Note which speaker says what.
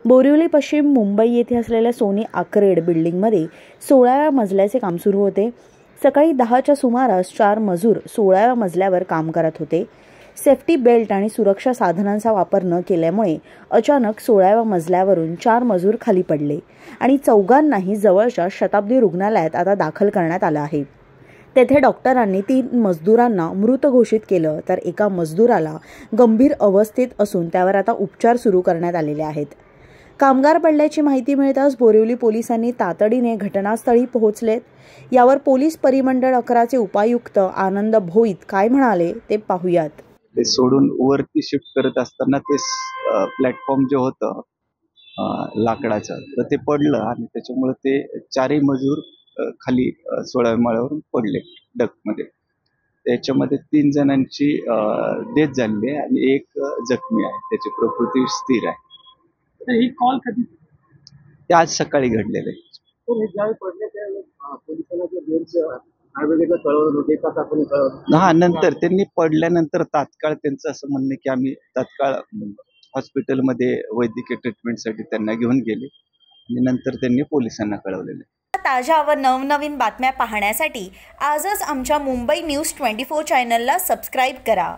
Speaker 1: बोरिवली पश्चिम मुंबई येथे असलेल्या सोनी आर्केड बिल्डिंगमध्ये 16व्या मजल्याचे काम सुरू होते। सकाळी 10च्या सुमारास 4 मजूर 16व्या मजल्यावर काम करत होते। सेफ्टी बेल्ट आणि सुरक्षा साधनांचा वापर न केल्यामुळे अचानक 16व्या मजल्यावरून 4 मजूर खाली पडले आणि चौघांनाही जवळच्या शताब्दी रुग्णालयात आता दाखल करण्यात आलं आहे। तेथे डॉक्टरांनी 3 मजदूरांना मृत घोषित केलं, तर एका मजदूराला गंभीर अवस्थेत असून त्यावर आता उपचार सुरू करण्यात आलेले आहेत। कामगार पडल्याची माहिती मिळताच बोरिवली पोलिसांनी तातडीने घटनास्थळी पोहोचलेत। यावर पोलीस परिमंडळ 11चे उपायुक्त आनंद भोईत काय म्हणाले ते पाहूयात।
Speaker 2: ते सोडून वरती शिफ्ट करत असताना ते प्लॅटफॉर्म जे होतं लाकडाचं तर ते पडलं आणि त्याच्यामुळे ते 4ही मजूर खाली 16व्या माळ्यावरून पडले डकमध्ये। त्याच्यामध्ये 3 जणांची डेथ झाली आहे आणि एक जखमी आहे, त्याची प्रकृती स्थिर आहे।
Speaker 3: ही कॉल कधी?
Speaker 2: ते आज सकाळी घडलेले आहे। नंतर त्यांनी पडल्यानंतर तात्काळ त्यांचं असं म्हणणं की आम्ही तात्काळ हॉस्पिटलमध्ये वैद्यकीय ट्रीटमेंटसाठी त्यांना घेऊन गेले आणि नंतर त्यांनी पोलिसांना कळवलेले।
Speaker 1: ताज्या व नवनवीन बातम्या पाहण्यासाठी आजच आमच्या मुंबई न्यूज 24 चॅनलला सबस्क्राईब करा।